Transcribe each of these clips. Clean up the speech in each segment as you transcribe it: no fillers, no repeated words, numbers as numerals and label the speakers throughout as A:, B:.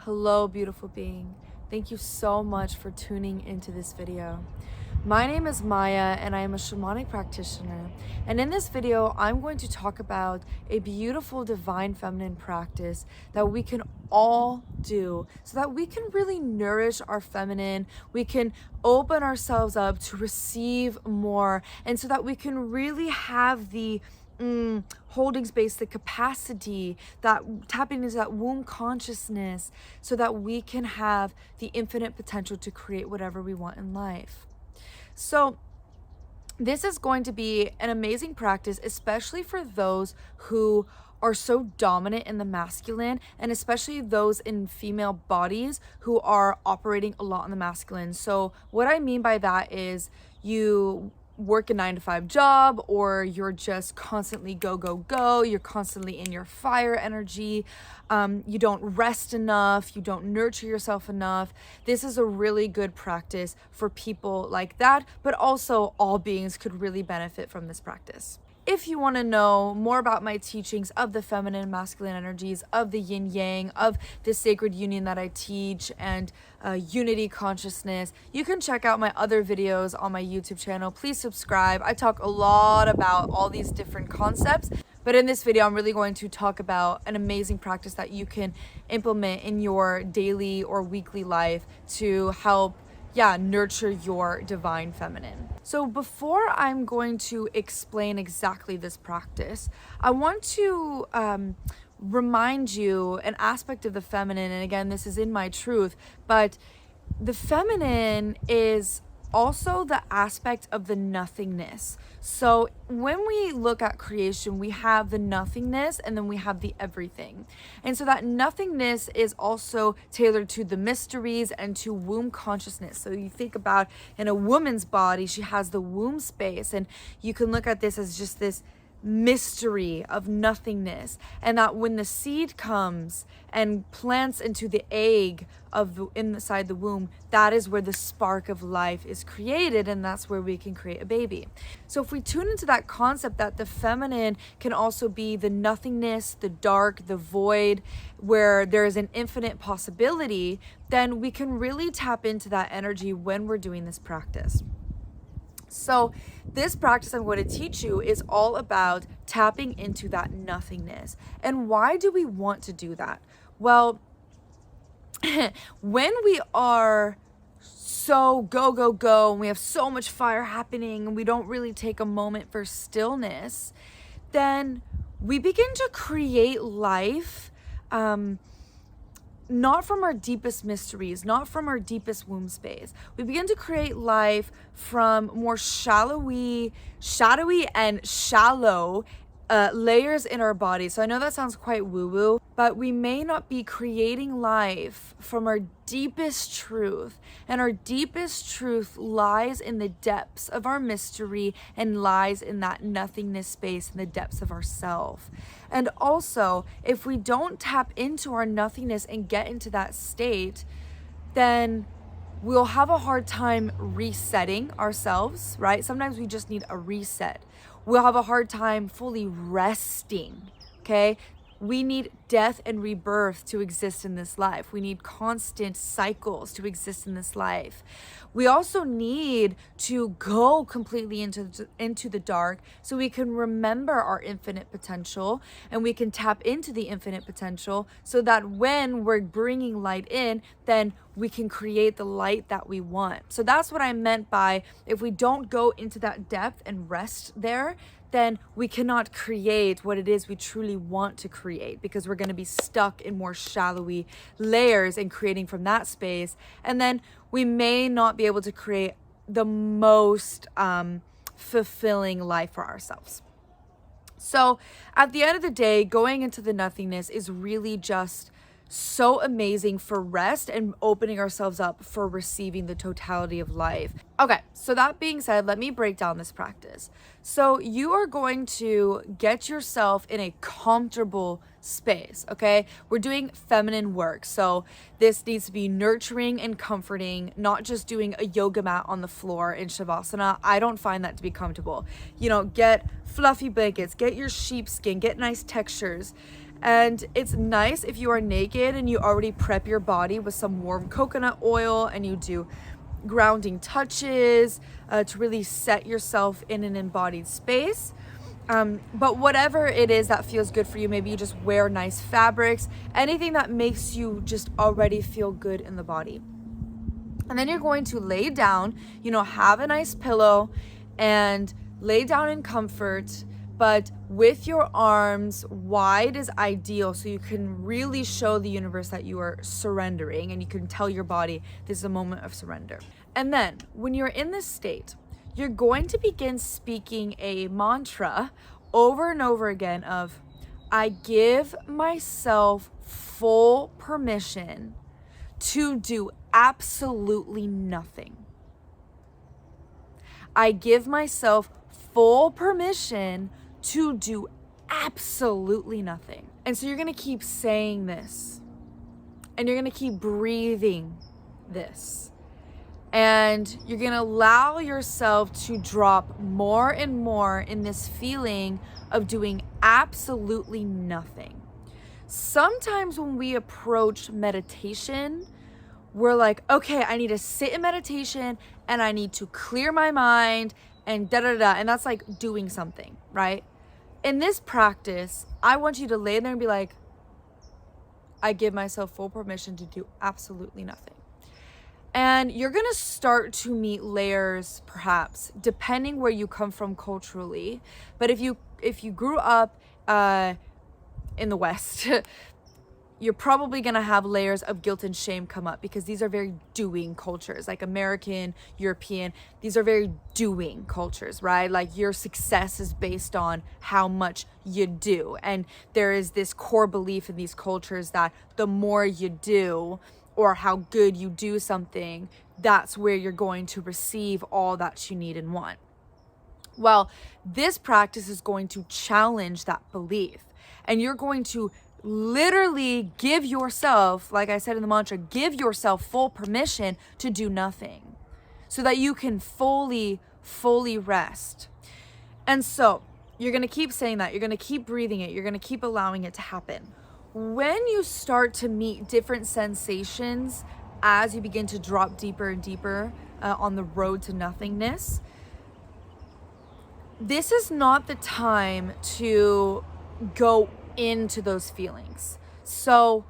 A: Hello, beautiful being. Thank you so much for tuning into this video. My name is Maya and I am a shamanic practitioner. And in this video, I'm going to talk about a beautiful divine feminine practice that we can all do so that we can really nourish our feminine. We can open ourselves up to receive more, and so that we can really have the holding space, the capacity, that tapping into that womb consciousness, so that we can have the infinite potential to create whatever we want in life. So this is going to be an amazing practice, especially for those who are so dominant in the masculine, and especially those in female bodies who are operating a lot in the masculine. So what I mean by that is you work a 9-to-5 job, or you're just constantly go, you're constantly in your fire energy, you don't rest enough, you don't nurture yourself enough. This is a really good practice for people like that, but also all beings could really benefit from this practice. If you want to know more about my teachings of the feminine and masculine energies, of the yin yang, of the sacred union that I teach, and unity consciousness, you can check out my other videos on my YouTube channel. Please subscribe. I talk a lot about all these different concepts, but in this video, I'm really going to talk about an amazing practice that you can implement in your daily or weekly life to help nurture your divine feminine. So before I'm going to explain exactly this practice, I want to remind you an aspect of the feminine. And again, this is in my truth, but the feminine is also the aspect of the nothingness. So when we look at creation, we have the nothingness and then we have the everything. And so that nothingness is also tailored to the mysteries and to womb consciousness. So you think about in a woman's body, she has the womb space, and you can look at this as just this mystery of nothingness, and that when the seed comes and plants into the egg inside the womb, that is where the spark of life is created, and that's where we can create a baby. So if we tune into that concept that the feminine can also be the nothingness, the dark, the void, where there is an infinite possibility, then we can really tap into that energy when we're doing this practice. So this practice I'm going to teach you is all about tapping into that nothingness. And why do we want to do that? Well, when we are so go, and we have so much fire happening, and we don't really take a moment for stillness, then we begin to create life not from our deepest mysteries, not from our deepest womb space. We begin to create life from more shadowy and shallow layers in our body. So I know that sounds quite woo-woo, but we may not be creating life from our deepest truth. And our deepest truth lies in the depths of our mystery and lies in that nothingness space in the depths of ourself. And also, if we don't tap into our nothingness and get into that state, then we'll have a hard time resetting ourselves, right? Sometimes we just need a reset. We'll have a hard time fully resting, okay? We need death and rebirth to exist in this life. We need constant cycles to exist in this life. We also need to go completely into the dark so we can remember our infinite potential, and we can tap into the infinite potential so that when we're bringing light in, then we can create the light that we want. So that's what I meant by, if we don't go into that depth and rest there, then we cannot create what it is we truly want to create, because we're going to be stuck in more shallowy layers and creating from that space. And then we may not be able to create the most fulfilling life for ourselves. So at the end of the day, going into the nothingness is really just so amazing for rest and opening ourselves up for receiving the totality of life. Okay, so that being said, let me break down this practice. So you are going to get yourself in a comfortable space, okay? We're doing feminine work, so this needs to be nurturing and comforting, not just doing a yoga mat on the floor in Shavasana. I don't find that to be comfortable. Get fluffy blankets, get your sheepskin, get nice textures, And it's nice if you are naked and you already prep your body with some warm coconut oil and you do grounding touches to really set yourself in an embodied space. But whatever it is that feels good for you, maybe you just wear nice fabrics, anything that makes you just already feel good in the body. And then you're going to lay down, have a nice pillow and lay down in comfort, but with your arms wide is ideal, so you can really show the universe that you are surrendering, and you can tell your body this is a moment of surrender. And then when you're in this state, you're going to begin speaking a mantra over and over again of, I give myself full permission to do absolutely nothing. I give myself full permission to do absolutely nothing. And so you're going to keep saying this, and you're going to keep breathing this, and you're going to allow yourself to drop more and more in this feeling of doing absolutely nothing. Sometimes when we approach meditation, we're like, okay, I need to sit in meditation and I need to clear my mind and da-da-da, and that's like doing something, right? In this practice, I want you to lay there and be like, I give myself full permission to do absolutely nothing. And you're gonna start to meet layers, perhaps, depending where you come from culturally. But if you grew up in the West, you're probably gonna have layers of guilt and shame come up, because these are very doing cultures, like American, European. These are very doing cultures, right? Like your success is based on how much you do. And there is this core belief in these cultures that the more you do, or how good you do something, that's where you're going to receive all that you need and want. Well, this practice is going to challenge that belief, and you're going to literally give yourself, like I said in the mantra, give yourself full permission to do nothing, so that you can fully rest. And so you're going to keep saying that, you're going to keep breathing it, you're going to keep allowing it to happen. When you start to meet different sensations as you begin to drop deeper and deeper on the road to nothingness, this is not the time to go into those feelings. So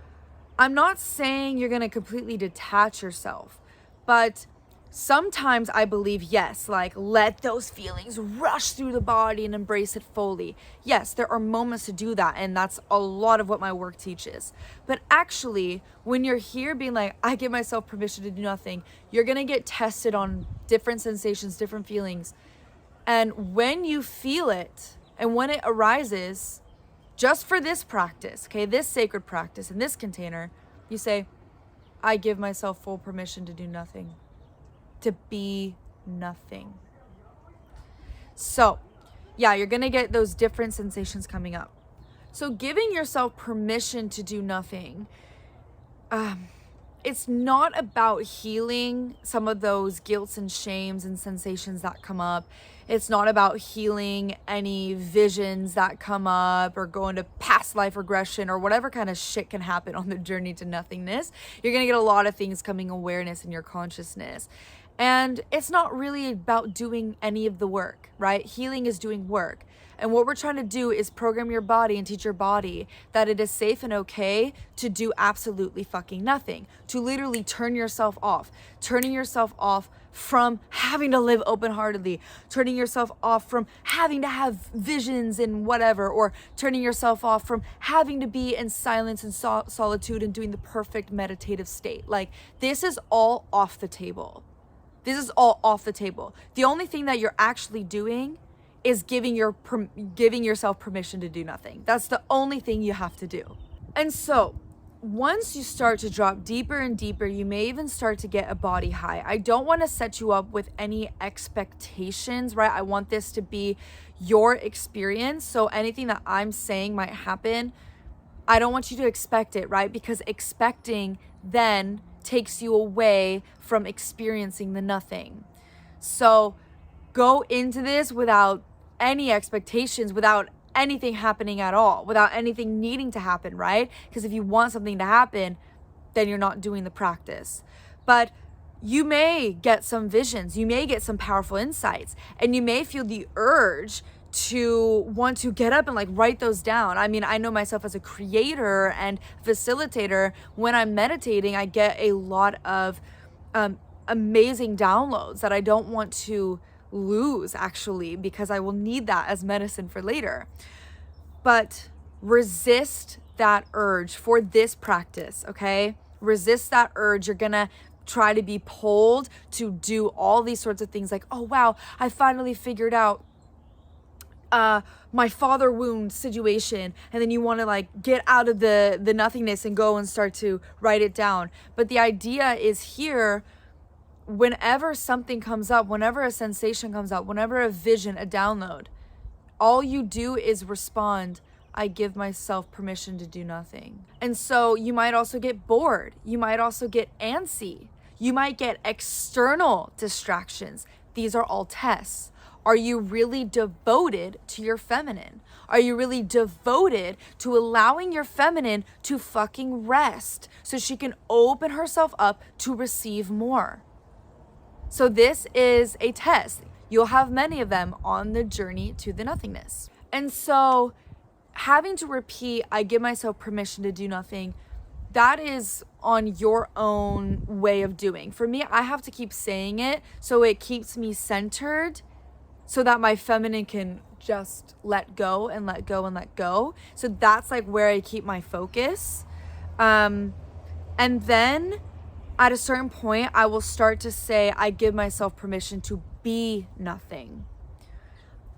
A: I'm not saying you're going to completely detach yourself, but sometimes I believe, yes, like let those feelings rush through the body and embrace it fully. Yes, there are moments to do that, and that's a lot of what my work teaches. But actually, when you're here being like, I give myself permission to do nothing, you're going to get tested on different sensations, different feelings. And when you feel it, and when it arises, just for this practice, okay, this sacred practice in this container, you say, I give myself full permission to do nothing, to be nothing. So yeah, you're gonna get those different sensations coming up. So giving yourself permission to do nothing, it's not about healing some of those guilts and shames and sensations that come up. It's not about healing any visions that come up or going to past life regression or whatever kind of shit can happen on the journey to nothingness. You're going to get a lot of things coming awareness in your consciousness. And it's not really about doing any of the work, right? Healing is doing work. And what we're trying to do is program your body and teach your body that it is safe and okay to do absolutely fucking nothing, to literally turning yourself off from having to live open-heartedly, turning yourself off from having to have visions and whatever, or turning yourself off from having to be in silence and solitude and doing the perfect meditative state. Like, this is all off the table. This is all off the table. The only thing that you're actually doing is giving yourself permission to do nothing. That's the only thing you have to do. And so once you start to drop deeper and deeper, you may even start to get a body high. I don't want to set you up with any expectations, right? I want this to be your experience. So anything that I'm saying might happen, I don't want you to expect it, right? Because expecting then takes you away from experiencing the nothing. So go into this without any expectations, without anything happening at all, without anything needing to happen, right? Because if you want something to happen, then you're not doing the practice. But you may get some visions, you may get some powerful insights, and you may feel the urge to want to get up and like write those down. I mean, I know myself as a creator and facilitator, when I'm meditating, I get a lot of amazing downloads that I don't want to lose, actually, because I will need that as medicine for later. But resist that urge for this practice, okay? Resist that urge. You're gonna try to be pulled to do all these sorts of things like, oh wow, I finally figured out my father wound situation, and then you want to like get out of the nothingness and go and start to write it down. But the idea is here, whenever something comes up, whenever a sensation comes up, whenever a vision, a download, all you do is respond, I give myself permission to do nothing. And so you might also get bored. You might also get antsy. You might get external distractions. These are all tests. Are you really devoted to your feminine? Are you really devoted to allowing your feminine to fucking rest so she can open herself up to receive more? So this is a test. You'll have many of them on the journey to the nothingness. And so having to repeat, I give myself permission to do nothing, that is on your own way of doing. For me, I have to keep saying it so it keeps me centered, so that my feminine can just let go and let go and let go. So that's like where I keep my focus. And then at a certain point, I will start to say, I give myself permission to be nothing.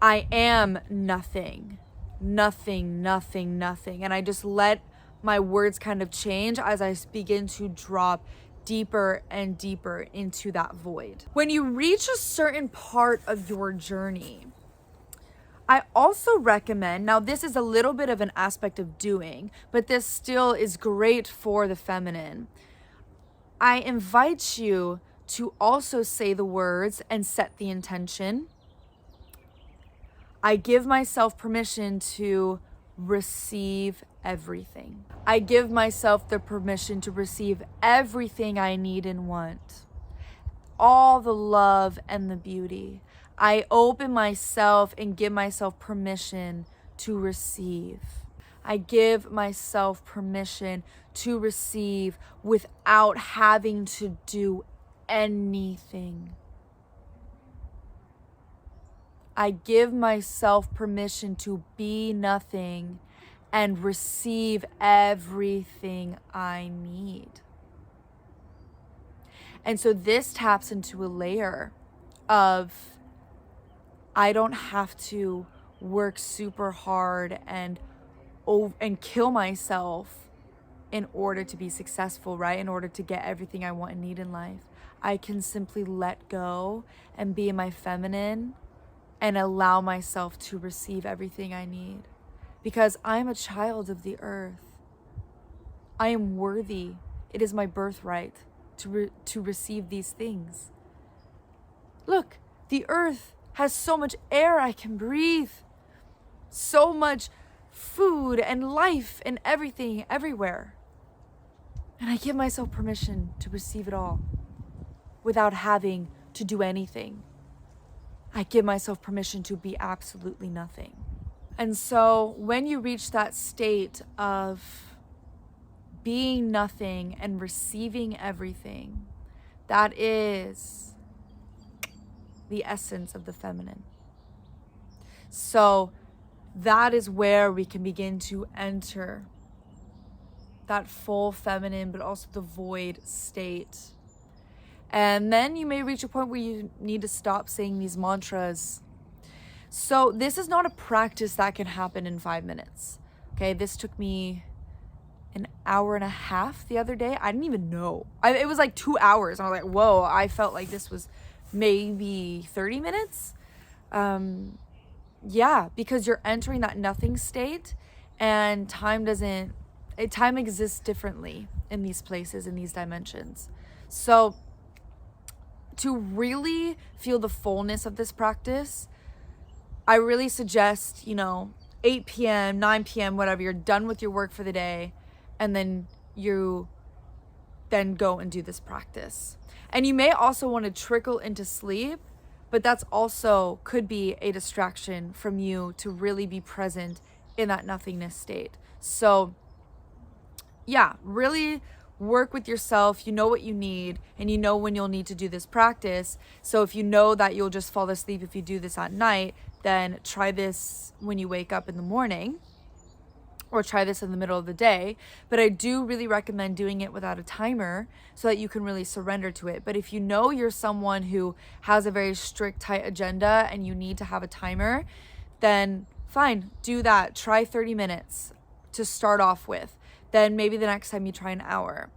A: I am nothing, nothing, nothing, nothing. And I just let my words kind of change as I begin to drop deeper and deeper into that void. When you reach a certain part of your journey, I also recommend, now this is a little bit of an aspect of doing, but this still is great for the feminine. I invite you to also say the words and set the intention. I give myself permission to receive everything. I give myself the permission to receive everything I need and want. All the love and the beauty. I open myself and give myself permission to receive. I give myself permission to receive without having to do anything. I give myself permission to be nothing and receive everything I need. And so this taps into a layer of, I don't have to work super hard and kill myself in order to be successful, right? In order to get everything I want and need in life. I can simply let go and be in my feminine and allow myself to receive everything I need. Because I'm a child of the earth. I am worthy. It is my birthright to receive these things. Look, the earth has so much air I can breathe. So much food and life and everything everywhere. And I give myself permission to receive it all without having to do anything. I give myself permission to be absolutely nothing. And so when you reach that state of being nothing and receiving everything, that is the essence of the feminine. So that is where we can begin to enter that full feminine, but also the void state. And then you may reach a point where you need to stop saying these mantras. So this is not a practice that can happen in 5 minutes. Okay, this took me an hour and a half the other day. I didn't even know. It was like 2 hours. And I was like, whoa, I felt like this was maybe 30 minutes. Yeah, because you're entering that nothing state, and time exists differently in these places, in these dimensions. So to really feel the fullness of this practice, I really suggest, 8 p.m., 9 p.m., whatever, you're done with your work for the day, and then you then go and do this practice. And you may also want to trickle into sleep, but that's also could be a distraction from you to really be present in that nothingness state. So yeah, really work with yourself. You know what you need, and you know when you'll need to do this practice. So if you know that you'll just fall asleep if you do this at night, then try this when you wake up in the morning, or try this in the middle of the day. But I do really recommend doing it without a timer so that you can really surrender to it. But if you know you're someone who has a very strict, tight agenda and you need to have a timer, then fine, do that. Try 30 minutes to start off with. Then maybe the next time you try an hour.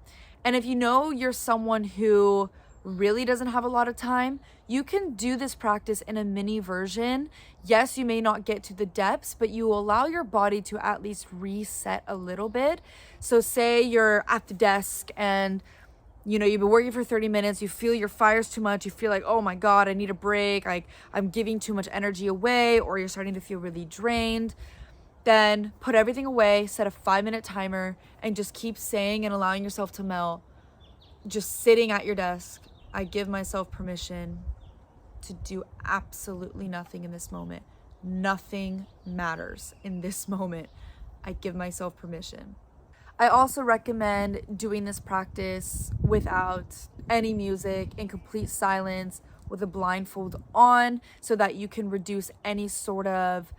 A: And if you know you're someone who really doesn't have a lot of time, you can do this practice in a mini version. Yes, you may not get to the depths, but you allow your body to at least reset a little bit. So say you're at the desk and you've been working for 30 minutes, you feel your fire's too much, you feel like, oh my God, I need a break, I'm giving too much energy away, or you're starting to feel really drained. Then put everything away, set a 5-minute timer, and just keep saying and allowing yourself to melt. Just sitting at your desk, I give myself permission to do absolutely nothing in this moment. Nothing matters in this moment. I give myself permission. I also recommend doing this practice without any music, in complete silence, with a blindfold on, so that you can reduce any sort of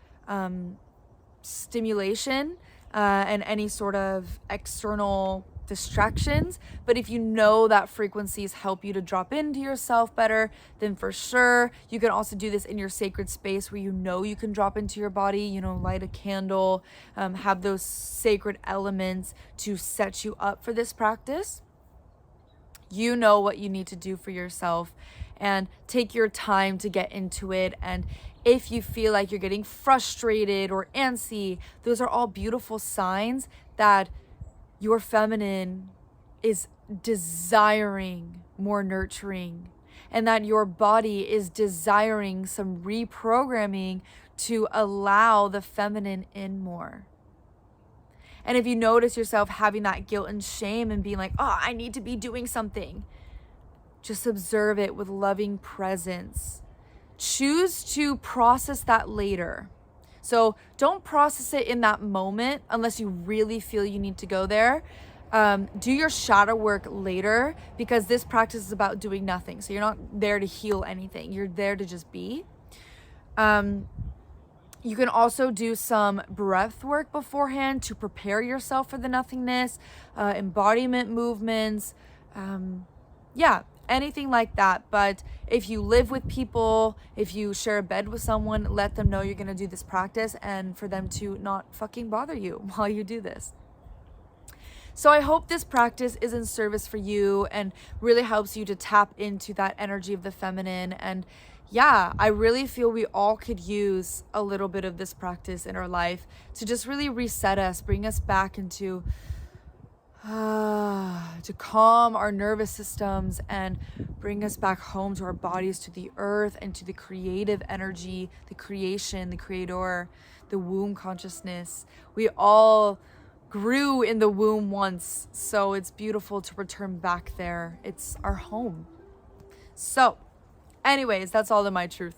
A: stimulation and any sort of external distractions. But if you know that frequencies help you to drop into yourself better, then for sure you can also do this in your sacred space where you can drop into your body, light a candle, have those sacred elements to set you up for this practice. You know what you need to do for yourself, and take your time to get into it. And if you feel like you're getting frustrated or antsy, those are all beautiful signs that your feminine is desiring more nurturing, and that your body is desiring some reprogramming to allow the feminine in more. And if you notice yourself having that guilt and shame and being like, oh, I need to be doing something, just observe it with loving presence. Choose to process that later. So don't process it in that moment unless you really feel you need to go there. Do your shadow work later, because this practice is about doing nothing. So you're not there to heal anything. You're there to just be. You can also do some breath work beforehand to prepare yourself for the nothingness, embodiment movements, anything like that. But if you live with people, if you share a bed with someone, let them know you're going to do this practice, and for them to not fucking bother you while you do this. So I hope this practice is in service for you and really helps you to tap into that energy of the feminine. And yeah, I really feel we all could use a little bit of this practice in our life to just really reset us, bring us back into to calm our nervous systems and bring us back home to our bodies, to the earth, and to the creative energy, the creation, the creator, the womb consciousness. We all grew in the womb once, so it's beautiful to return back there. It's our home. So anyways, that's all of my truth.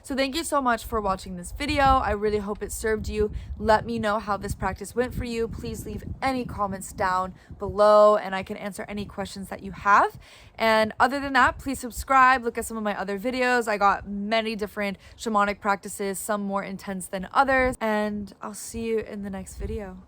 A: So thank you so much for watching this video. I really hope it served you. Let me know how this practice went for you. Please leave any comments down below and I can answer any questions that you have. And other than that, please subscribe, look at some of my other videos. I got many different shamanic practices, some more intense than others, and I'll see you in the next video.